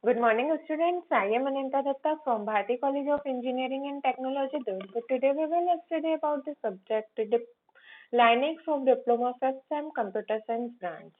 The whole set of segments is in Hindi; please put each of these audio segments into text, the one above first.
Good morning, students. I am Ananta Datta from Bharati College of Engineering and Technology, Durg. Today we will study about the subject Linux of Diploma First Time Computer Science Branch.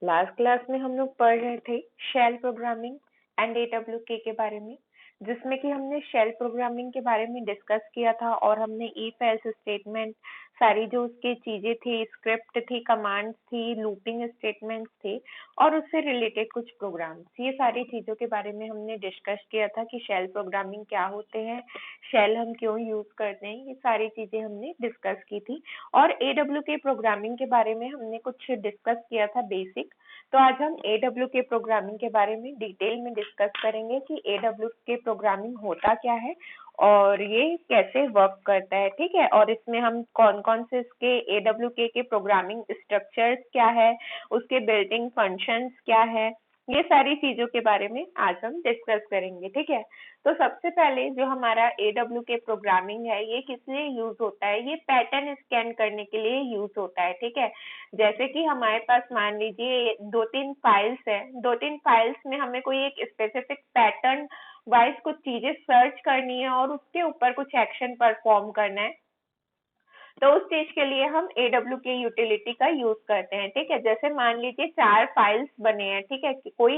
Last class में हम लोग पढ़ रहे थे शेल प्रोग्रामिंग एंड AWK के बारे में, जिसमें कि हमने शेल प्रोग्रामिंग के बारे में डिस्कस किया था और हमने इफ एल्स स्टेटमेंट, सारी जो उसकी चीजें थी, स्क्रिप्ट थी, कमांड्स थी, लूपिंग स्टेटमेंट्स थे और उससे रिलेटेड कुछ प्रोग्राम्स, ये सारी चीजों के बारे में हमने डिस्कस किया था कि शेल प्रोग्रामिंग क्या होते हैं, शेल हम क्यों यूज करते हैं, ये सारी चीजें हमने डिस्कस की थी। और AWK प्रोग्रामिंग के बारे में हमने कुछ डिस्कस किया था बेसिक। तो आज हम AWK प्रोग्रामिंग के बारे में डिटेल में डिस्कस करेंगे कि AWK प्रोग्रामिंग होता क्या है और ये कैसे वर्क करता है, ठीक है। और इसमें हम कौन कौन से इसके AWK के प्रोग्रामिंग स्ट्रक्चर्स क्या है, उसके बिल्ट-इन फंक्शंस क्या है, ये सारी चीजों के बारे में आज हम डिस्कस करेंगे, ठीक है। तो सबसे पहले जो हमारा AWK प्रोग्रामिंग है, ये किस लिए यूज होता है, ये पैटर्न स्कैन करने के लिए यूज होता है, ठीक है। जैसे कि हमारे पास मान लीजिए दो तीन फाइल्स है, दो तीन फाइल्स में हमें कोई एक स्पेसिफिक पैटर्न वाइज कुछ चीजें सर्च करनी है और उसके ऊपर कुछ एक्शन परफॉर्म करना है, तो उस चीज के लिए हम AWK यूटिलिटी का यूज करते हैं, ठीक है। जैसे मान लीजिए 4 फाइल्स बने हैं, ठीक है, कि कोई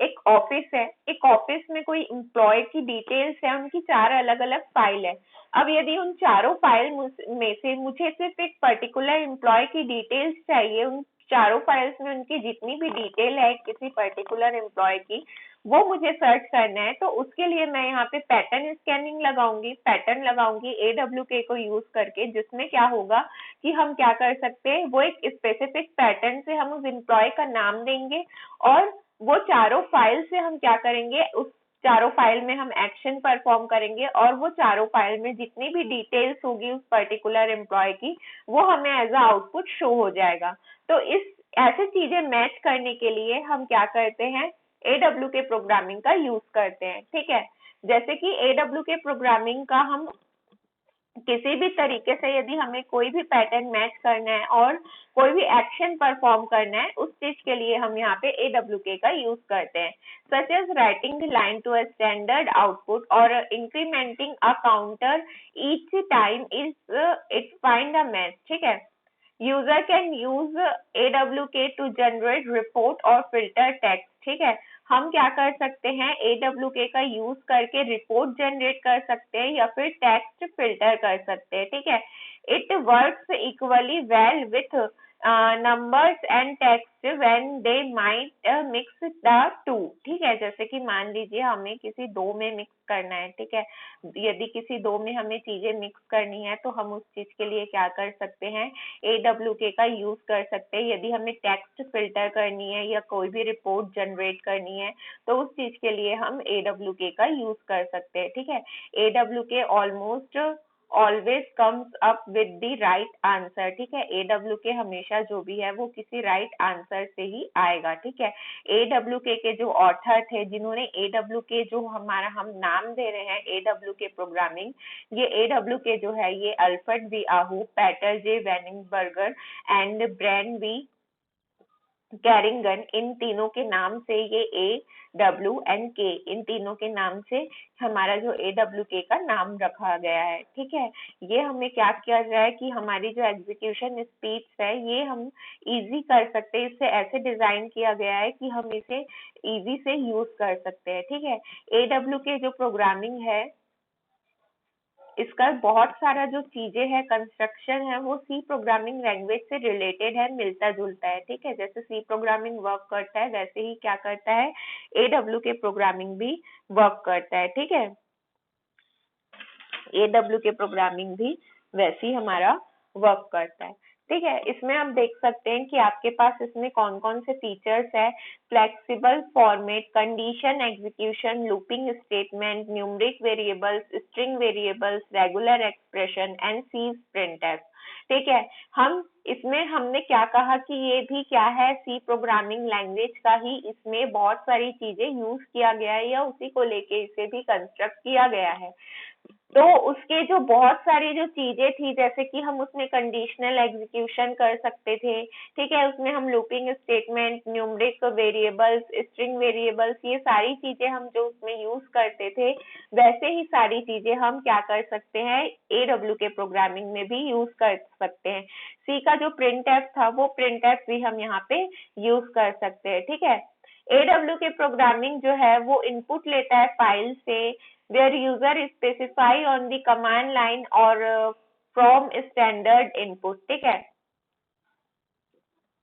एक ऑफिस है, एक ऑफिस में कोई एम्प्लॉय की डिटेल्स है, उनकी 4 अलग अलग फाइल है। अब यदि उन चारों फाइल में से मुझे सिर्फ एक पर्टिकुलर एम्प्लॉय की डिटेल्स चाहिए, उन चारों फाइल्स में उनकी जितनी भी डिटेल है किसी पर्टिकुलर एम्प्लॉय की, वो मुझे सर्च करना है, तो उसके लिए मैं यहाँ पे पैटर्न स्कैनिंग लगाऊंगी, पैटर्न लगाऊंगी AWK को यूज करके, जिसमें क्या होगा कि हम क्या कर सकते हैं, वो एक स्पेसिफिक पैटर्न से हम उस एम्प्लॉय का नाम देंगे और वो चारों फाइल से हम क्या करेंगे, उस चारों फाइल में हम एक्शन परफॉर्म करेंगे और वो चारों फाइल में जितनी भी डिटेल्स होगी उस पर्टिकुलर एम्प्लॉय की, वो हमें एज अ आउटपुट शो हो जाएगा। तो इस ऐसे चीजें मैच करने के लिए हम क्या करते हैं, AWK प्रोग्रामिंग का यूज करते हैं, ठीक है। जैसे कि AWK प्रोग्रामिंग का हम किसी भी तरीके से यदि हमें कोई भी पैटर्न मैच करना है और कोई भी एक्शन परफॉर्म करना है, उस चीज के लिए हम यहाँ पे AWK का यूज करते हैं, such as writing the line to a standard output और incrementing a counter each time is it find a match, ठीक है। User can use AWK to generate report और फिल्टर टेक्स्ट, ठीक है। हम क्या कर सकते हैं, AWK का यूज करके रिपोर्ट जनरेट कर सकते हैं या फिर टेक्स्ट फिल्टर कर सकते हैं, ठीक है। It works equally well with numbers and text when they might mix the two, ठीक है। जैसे कि मान लीजिए हमें किसी दो में मिक्स करना है, ठीक है, यदि किसी दो में हमें चीजें मिक्स करनी है तो हम उस चीज के लिए क्या कर सकते हैं, AWK का यूज कर सकते हैं। यदि हमें टेक्स्ट फिल्टर करनी है या कोई भी रिपोर्ट जनरेट करनी है, तो उस चीज के लिए हम AWK का यूज कर सकते हैं, ठीक है। AWK almost always comes up with the right answer, ठीक है। AWK हमेशा जो भी है वो किसी राइट आंसर से ही आएगा, ठीक है। AWK के जो ऑथर थे, जिन्होंने AWK जो हमारा हम नाम दे रहे हैं AWK प्रोग्रामिंग, ये AWK जो है ये Alfred V Aho, Peter J Weinberger and Brian V Kernighan, इन तीनों के नाम से ये AWK, इन तीनों के नाम से हमारा जो AWK का नाम रखा गया है, ठीक है। ये हमें क्या किया जाए कि हमारी जो एग्जीक्यूशन स्पीड है ये हम इजी कर सकते हैं, इसे ऐसे डिजाइन किया गया है कि हम इसे इजी से यूज कर सकते हैं, ठीक है। AWK जो प्रोग्रामिंग है, इसका बहुत सारा जो चीजें है, कंस्ट्रक्शन है, वो सी प्रोग्रामिंग लैंग्वेज से रिलेटेड है, मिलता जुलता है, ठीक है। जैसे सी प्रोग्रामिंग वर्क करता है वैसे ही क्या करता है, AWK प्रोग्रामिंग भी वर्क करता है, ठीक है। AWK प्रोग्रामिंग भी वैसे ही हमारा वर्क करता है, ठीक है। इसमें आप देख सकते हैं कि आपके पास इसमें कौन कौन से फीचर्स है, flexible format, condition execution, looping statement, numeric variables, string variables, regular expression and C printf, ठीक है। हम इसमें हमने क्या कहा कि ये भी क्या है, सी प्रोग्रामिंग लैंग्वेज का ही इसमें बहुत सारी चीजें यूज किया गया है या उसी को लेके इसे भी कंस्ट्रक्ट किया गया है। तो उसके जो बहुत सारी जो चीजें थी, जैसे कि हम उसमें कंडीशनल एग्जीक्यूशन कर सकते थे, ठीक है, उसमें हम looping statement, numeric variables, string variables, ये सारी चीजें हम जो उसमें यूज करते थे, वैसे ही सारी चीजें हम क्या कर सकते हैं, AW के प्रोग्रामिंग में भी यूज कर सकते हैं। सी का जो printf था, वो printf भी हम यहाँ पे यूज कर सकते हैं, ठीक है। AW के प्रोग्रामिंग जो है वो इनपुट लेता है फाइल से, where user specify on the command line और from standard input, ठीक है।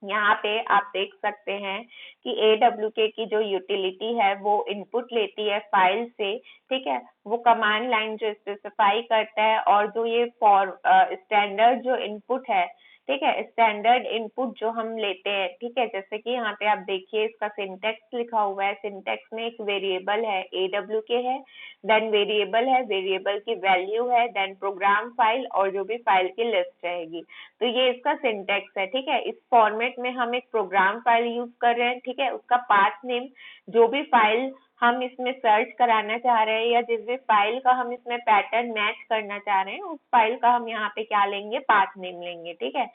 यहाँ पे आप देख सकते हैं कि AWK की जो यूटिलिटी है वो इनपुट लेती है फाइल से, ठीक है, वो कमांड लाइन जो स्पेसिफाई करता है, और जो ये फॉर स्टैंडर्ड जो इनपुट है, ठीक है, स्टैंडर्ड इनपुट जो हम लेते हैं, ठीक है, जैसे कि यहाँ पे आप देखिए इसका सिंटेक्स लिखा हुआ है, सिंटेक्स में एक वेरिएबल है AWK है, देन वेरिएबल है, वेरिएबल की वैल्यू है, देन प्रोग्राम फाइल और जो भी फाइल की लिस्ट रहेगी। तो ये इसका सिंटेक्स है, ठीक है। इस फॉर्मेट में हम एक प्रोग्राम फाइल यूज कर रहे हैं, ठीक है, उसका पाथ नेम, जो भी फाइल हम इसमें सर्च कराना चाह रहे हैं या जिस भी फाइल का हम इसमें पैटर्न मैच करना चाह रहे हैं, उस फाइल का हम यहाँ पे क्या लेंगे, पाथ नेम लेंगे, ठीक है।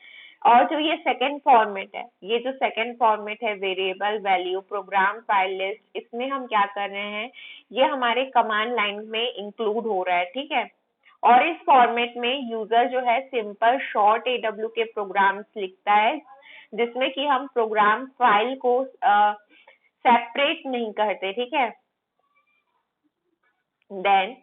और जो ये सेकेंड फॉर्मेट है, ये जो सेकेंड फॉर्मेट है, variable, value, program file list, इसमें हम क्या कर रहे हैं, ये हमारे कमांड लाइन में इंक्लूड हो रहा है, ठीक है। और इस फॉर्मेट में यूजर जो है सिंपल शॉर्ट AW के प्रोग्राम्स लिखता है, जिसमें कि हम प्रोग्राम फाइल को सेपरेट नहीं करते, ठीक है। देन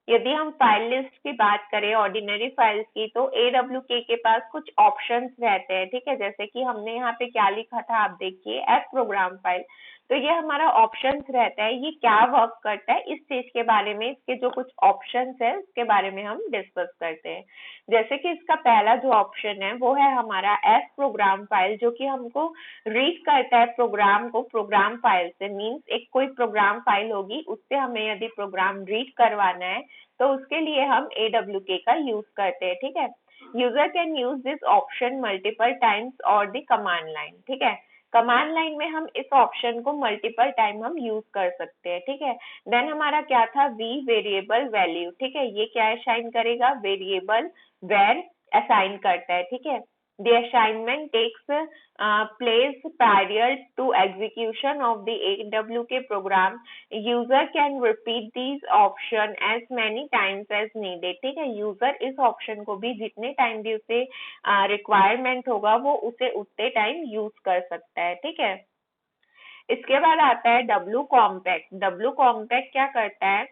यदि हम फाइल लिस्ट की बात करें, ऑर्डिनरी फाइल्स की, तो AWK के पास कुछ ऑप्शंस रहते हैं, ठीक है, जैसे कि हमने यहाँ पे क्या लिखा था, आप देखिए, एज प्रोग्राम फाइल। तो ये हमारा ऑप्शंस रहता है, ये क्या वर्क करता है, इस चीज के बारे में, इसके जो कुछ ऑप्शंस है उसके बारे में हम डिस्कस करते हैं। जैसे कि इसका पहला जो ऑप्शन है वो है हमारा एज प्रोग्राम फाइल, जो कि हमको रीड करता है प्रोग्राम को प्रोग्राम फाइल से, मीन्स एक कोई प्रोग्राम फाइल होगी, उससे हमें यदि प्रोग्राम रीड करवाना है तो उसके लिए हम AWK का यूज करते हैं, ठीक है। User can use this option multiple times और द कमांड लाइन, ठीक है। कमांड लाइन में हम इस ऑप्शन को मल्टीपल टाइम हम यूज कर सकते हैं, ठीक है। देन हमारा क्या था, वी वेरिएबल वैल्यू, ठीक है, ये क्या असाइन करेगा, वेरिएबल वेर असाइन करता है, ठीक है। The assignment takes place prior to execution of the AWK program. User can repeat these option as many times as needed, ठीक है। यूजर इस ऑप्शन को भी जितने टाइम भी उसे रिक्वायरमेंट होगा वो उसे उतने टाइम यूज कर सकता है, ठीक है। इसके बाद आता है W कॉम्पैक्ट। W कॉम्पैक्ट क्या करता है,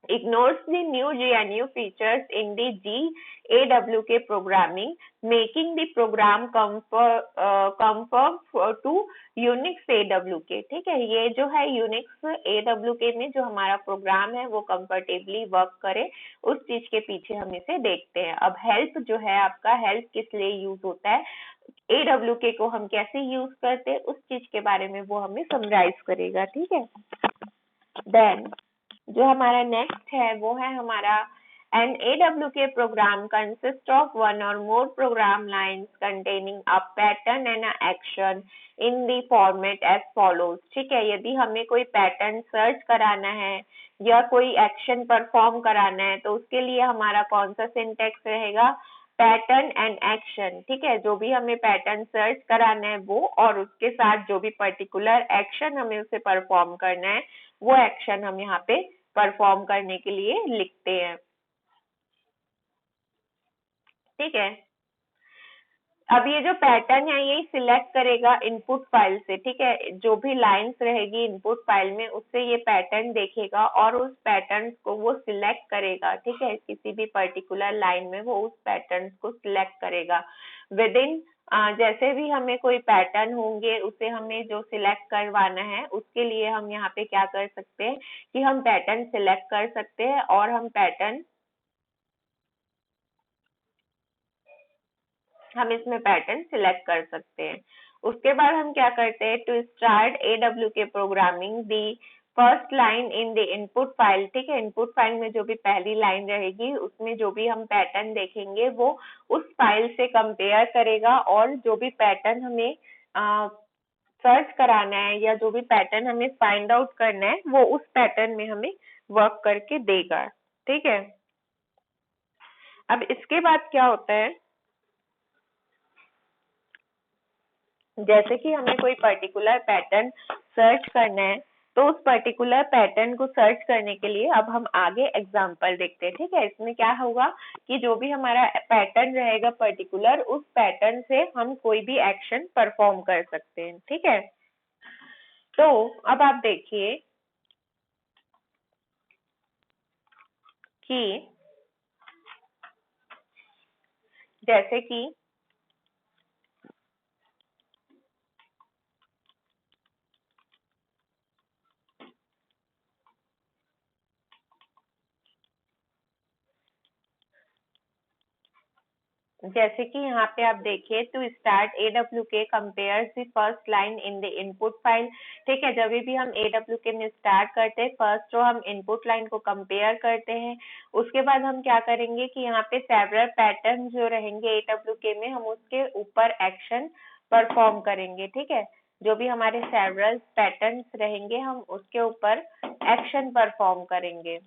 ignores the new GNU features in the GAWK programming, making the program conform to Unix AWK, ठीक है। ये जो है Unix AWK में जो हमारा प्रोग्राम है वो कंफर्टेबली वर्क करे, उस चीज के पीछे हम इसे देखते हैं। अब हेल्प जो है आपका, हेल्प किस लिए यूज होता है, AWK को हम कैसे यूज करते हैं, उस चीज के बारे में वो हमें समराइज करेगा, ठीक है। देन जो हमारा नेक्स्ट है वो है हमारा an AWK program consists of one or more program lines containing a pattern and an action in the format as follows, ठीक है। यदि हमें कोई पैटर्न सर्च कराना है या कोई एक्शन परफॉर्म कराना है तो उसके लिए हमारा कौन सा सिंटेक्स रहेगा, पैटर्न एंड एक्शन, ठीक है। जो भी हमें पैटर्न सर्च कराना है वो, और उसके साथ जो भी पर्टिकुलर एक्शन हमें उसे परफॉर्म करना है वो एक्शन हम यहाँ पे परफॉर्म करने के लिए लिखते हैं, ठीक है। अब ये जो पैटर्न है ये सिलेक्ट करेगा इनपुट फाइल से, ठीक है, जो भी लाइंस रहेगी इनपुट फाइल में उससे ये पैटर्न देखेगा और उस पैटर्न को वो सिलेक्ट करेगा, ठीक है। किसी भी पर्टिकुलर लाइन में वो उस पैटर्न को सिलेक्ट करेगा विद इन, जैसे भी हमें कोई पैटर्न होंगे उसे हमें जो सिलेक्ट करवाना है उसके लिए हम यहाँ पे क्या कर सकते हैं कि हम पैटर्न सिलेक्ट कर सकते हैं और हम इसमें पैटर्न सिलेक्ट कर सकते हैं। उसके बाद हम क्या करते हैं, to start AWK programming the first line in the input file, ठीक है। इनपुट फाइल में जो भी पहली लाइन रहेगी उसमें जो भी हम पैटर्न देखेंगे वो उस फाइल से कंपेयर करेगा और जो भी पैटर्न हमें सर्च कराना है या जो भी पैटर्न हमें फाइंड आउट करना है वो उस पैटर्न में हमें वर्क करके देगा। ठीक है, अब इसके बाद क्या होता है, जैसे कि हमें कोई पर्टिकुलर पैटर्न सर्च करना है, तो उस पर्टिकुलर पैटर्न को सर्च करने के लिए अब हम आगे एग्जांपल देखते हैं। ठीक है, इसमें क्या होगा कि जो भी हमारा पैटर्न रहेगा पर्टिकुलर, उस पैटर्न से हम कोई भी एक्शन परफॉर्म कर सकते हैं। ठीक है, तो अब आप देखिए कि जैसे कि जैसे कि यहाँ पे आप देखिए, to start AWK compare the first line in the input file. ठीक है, जब भी हम AWK में स्टार्ट करते हैं, फर्स्ट जो हम इनपुट लाइन को कंपेयर करते हैं, उसके बाद हम क्या करेंगे कि यहाँ पे सेवरल पैटर्न जो रहेंगे AWK में, हम उसके ऊपर एक्शन परफॉर्म करेंगे। ठीक है, जो भी हमारे सेवरल पैटर्न्स रहेंगे हम उसके ऊपर एक्शन परफॉर्म करेंगे।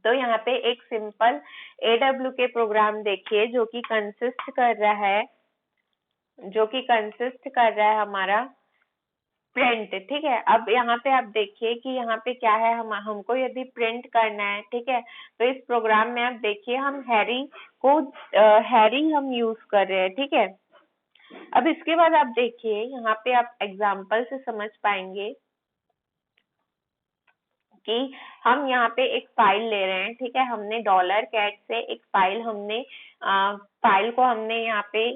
तो यहाँ पे एक सिंपल AWK प्रोग्राम देखिए जो कि कंसिस्ट कर रहा है हमारा प्रिंट। ठीक है, अब यहाँ पे आप देखिए कि यहाँ पे क्या है, हमको यदि प्रिंट करना है, ठीक है, तो इस प्रोग्राम में आप देखिए हम हैरी हम यूज कर रहे हैं। ठीक है, अब इसके बाद आप देखिए यहाँ पे आप एग्जाम्पल से समझ पाएंगे कि हम यहाँ पे एक फाइल ले रहे हैं। ठीक है, हमने $cat से एक फाइल को हमने यहाँ पे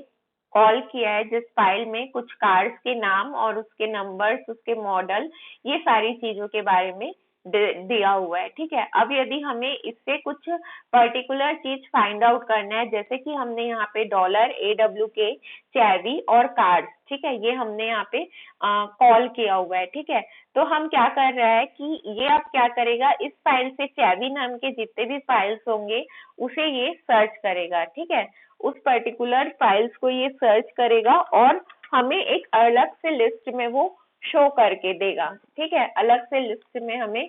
कॉल किया है, जिस फाइल में कुछ कार्ड्स के नाम और उसके नंबर्स, उसके मॉडल, ये सारी चीजों के बारे में दिया हुआ है। ठीक है, अब यदि हमें इससे कुछ पर्टिकुलर चीज फाइंड आउट करना है, जैसे कि हमने यहाँ पे $AWK चैवी और कार्ड्स, ठीक है, ये हमने यहाँ पे कॉल किया हुआ है। ठीक है, तो हम क्या कर रहा है कि ये अब क्या करेगा, इस फाइल से चैवी नाम के जितने भी फाइल्स होंगे उसे ये सर्च करेगा। ठीक है, उस पर्टिकुलर फाइल्स को ये सर्च करेगा और हमें एक अलग से लिस्ट में वो शो करके देगा। ठीक है, अलग से लिस्ट में हमें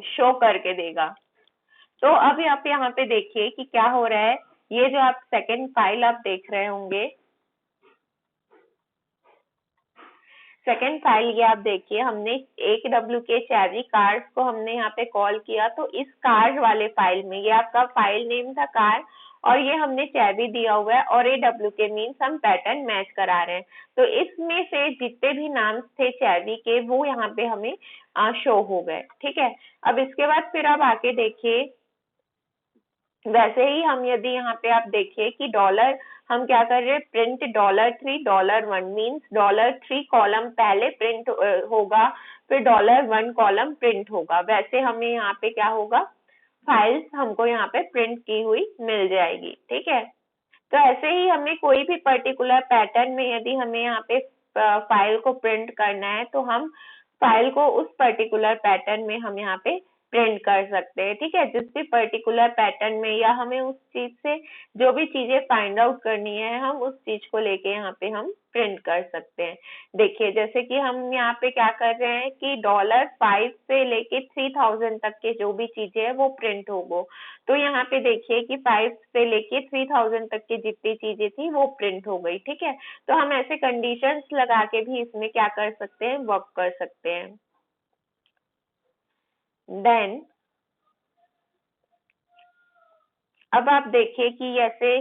शो करके देगा। तो अब आप यहाँ पे देखिए कि क्या हो रहा है, ये जो आप सेकेंड फाइल आप देख रहे होंगे, सेकेंड फाइल ये आप देखिए, हमने AWK चैवी कार्ड्स को हमने यहाँ पे कॉल किया, तो इस कार्ड वाले फाइल में, ये आपका फाइल नेम था कार्ड और ये हमने चैवी दिया हुआ है और AWK मीन्स हम पैटर्न मैच करा रहे हैं। तो इसमें से जितने भी नाम थे चैवी के वो यहाँ पे हमें शो हो गए। ठीक है, अब इसके बाद फिर आप आके देखिए, वैसे ही हम यदि यहाँ पे आप देखिए कि डॉलर हम क्या कर रहे हैं, प्रिंट $3 $1 मीन्स $3 कॉलम पहले प्रिंट होगा, फिर $1 कॉलम प्रिंट होगा। वैसे हमें यहाँ पे क्या होगा, फाइल्स हमको यहाँ पे प्रिंट की हुई मिल जाएगी। ठीक है, तो ऐसे ही हमें कोई भी पर्टिकुलर पैटर्न में यदि हमें यहाँ पे फाइल को प्रिंट करना है, तो हम फाइल को उस पर्टिकुलर पैटर्न में हम यहाँ पे प्रिंट कर सकते हैं। ठीक है, जिस भी पर्टिकुलर पैटर्न में, या हमें उस चीज से जो भी चीजें फाइंड आउट करनी है, हम उस चीज को लेके यहाँ पे हम प्रिंट कर सकते हैं। देखिए, जैसे कि हम यहाँ पे क्या कर रहे हैं कि $5 से लेके 3000 तक के जो भी चीजें है वो प्रिंट होगो। तो यहाँ पे देखिए कि 5 से लेके 3000 तक की जितनी चीजें थी वो प्रिंट हो गई। ठीक है, तो हम ऐसे कंडीशंस लगा के भी इसमें क्या कर सकते हैं, वर्क कर सकते हैं। देन अब आप देखिए कि ऐसे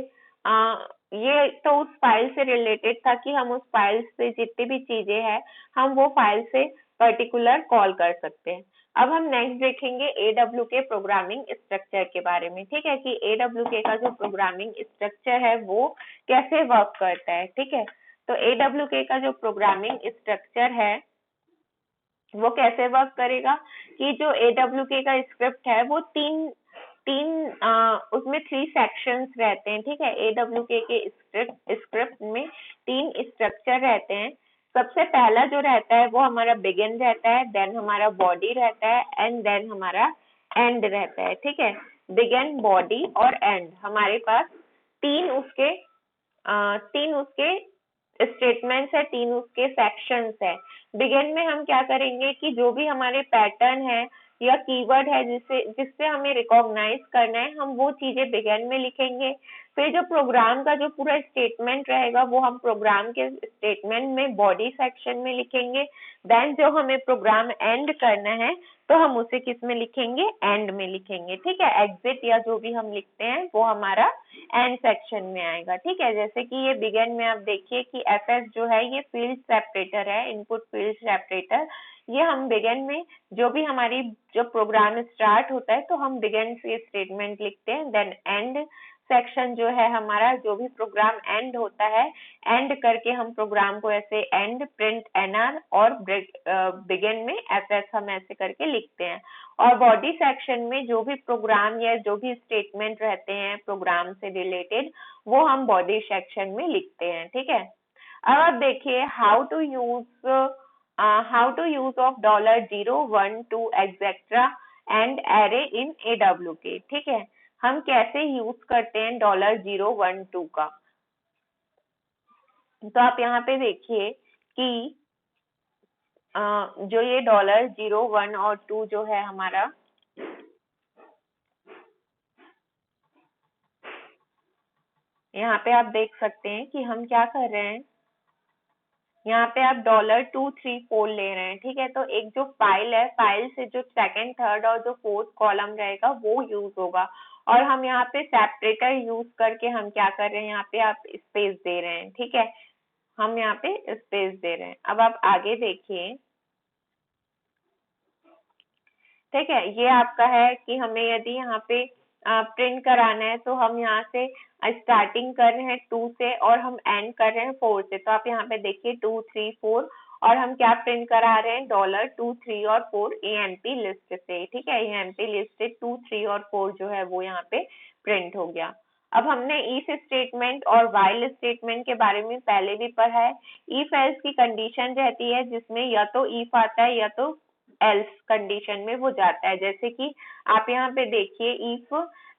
ये तो उस फाइल से रिलेटेड था कि हम उस फाइल से जितनी भी चीजें हैं हम वो फाइल से पर्टिकुलर कॉल कर सकते हैं। अब हम नेक्स्ट देखेंगे AWK प्रोग्रामिंग स्ट्रक्चर के बारे में। ठीक है, कि AWK का जो प्रोग्रामिंग स्ट्रक्चर है वो कैसे वर्क करता है। ठीक है, तो AWK का जो प्रोग्रामिंग स्ट्रक्चर है वो कैसे वर्क करेगा, कि जो AWK का स्क्रिप्ट है वो तीन तीन उसमें 3 सेक्शंस रहते हैं। ठीक है, AWK के स्क्रिप्ट में 3 स्ट्रक्चर रहते हैं। सबसे पहला जो रहता है वो हमारा बिगिन रहता है, देन हमारा बॉडी रहता है एंड देन हमारा एंड रहता है। ठीक है, बिगिन, बॉडी और एंड, हमारे पास तीन उसके स्टेटमेंट्स है, 3 उसके सेक्शंस है। बिगिन में हम क्या करेंगे कि जो भी हमारे पैटर्न है या कीवर्ड है जिससे हमें रिकॉग्नाइज करना है, हम वो चीजें बिगिन में लिखेंगे। फिर जो प्रोग्राम का जो पूरा स्टेटमेंट रहेगा वो हम प्रोग्राम के स्टेटमेंट में बॉडी सेक्शन में लिखेंगे। देन जो हमें प्रोग्राम एंड करना है तो हम उसे किस में लिखेंगे, एंड में लिखेंगे। ठीक है, एग्जिट या जो भी हम लिखते हैं वो हमारा एंड सेक्शन में आएगा। ठीक है, जैसे कि ये बिगिन में आप देखिए कि एफएस जो है ये फील्ड सेपरेटर है, इनपुट फील्ड सेपरेटर। ये हम बिगिन में जो भी हमारी जो प्रोग्राम स्टार्ट होता है तो हम बिगिन से स्टेटमेंट लिखते हैं। देन एंड सेक्शन जो है हमारा, जो भी प्रोग्राम एंड होता है, एंड करके हम प्रोग्राम को ऐसे एंड प्रिंट एनआर और बिगिन में एफएस हम ऐसे करके लिखते हैं। और बॉडी सेक्शन में जो भी प्रोग्राम या जो भी स्टेटमेंट रहते हैं प्रोग्राम से रिलेटेड वो हम बॉडी सेक्शन में लिखते हैं। ठीक है, अब आप देखिए how to use of $0, $1, $2 etcetera and array in AWK। ठीक है, हम कैसे यूज करते हैं $0, $1, $2 का। तो आप यहाँ पे देखिए कि जो ये $0, $1 और $2 जो है हमारा, यहाँ पे आप देख सकते हैं कि हम क्या कर रहे हैं। यहाँ पे आप $2, $3, $4 ले रहे हैं। ठीक है, तो एक जो फाइल है, फाइल से जो सेकंड, थर्ड और जो फोर्थ कॉलम रहेगा वो यूज होगा। और हम यहाँ पे सेपरेटर यूज करके हम क्या कर रहे हैं, यहाँ पे आप स्पेस दे रहे हैं। ठीक है, हम यहाँ पे स्पेस दे रहे हैं। अब आप आगे देखिए। ठीक है, ये आपका है कि हमें यदि यहाँ पे प्रिंट कराना है तो हम यहाँ से स्टार्टिंग कर रहे हैं 2 से और हम एंड कर रहे हैं 4 से। तो आप यहाँ पे देखिए 2, 3, 4 और हम क्या प्रिंट करा रहे हैं, $2, 3 और 4 EMP लिस्ट से। ठीक है, EMP लिस्ट से 2, 3 और 4 जो है वो यहाँ पे प्रिंट हो गया। अब हमने इफ स्टेटमेंट और व्हाइल स्टेटमेंट के बारे में पहले भी पढ़ा है। इफ एल्स की कंडीशन रहती है जिसमें या तो इफ आता है या तो एल्स कंडीशन में वो जाता है। जैसे कि आप यहाँ पे देखिए इफ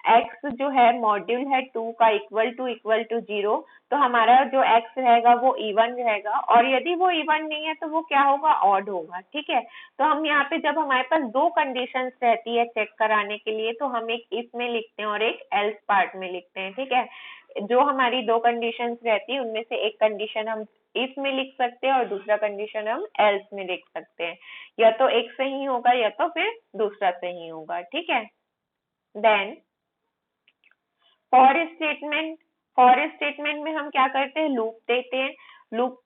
x जो है मॉड्यूल है 2 का इक्वल टू 0, तो हमारा जो x रहेगा वो इवन रहेगा, और यदि वो इवन नहीं है तो वो क्या होगा, ऑड होगा। ठीक है, तो हम यहाँ पे जब हमारे पास दो कंडीशंस रहती है चेक कराने के लिए तो हम एक इफ में लिखते हैं और एक एल्स पार्ट में लिखते हैं। ठीक है, जो हमारी दो कंडीशंस रहती है उनमें से एक कंडीशन हम इफ में लिख सकते हैं और दूसरा कंडीशन हम एल्स में लिख सकते हैं। या तो एक सही होगा या तो फिर दूसरा सही होगा। ठीक है, देन फॉर स्टेटमेंट में हम क्या करते हैं, लूप देते हैं। लूप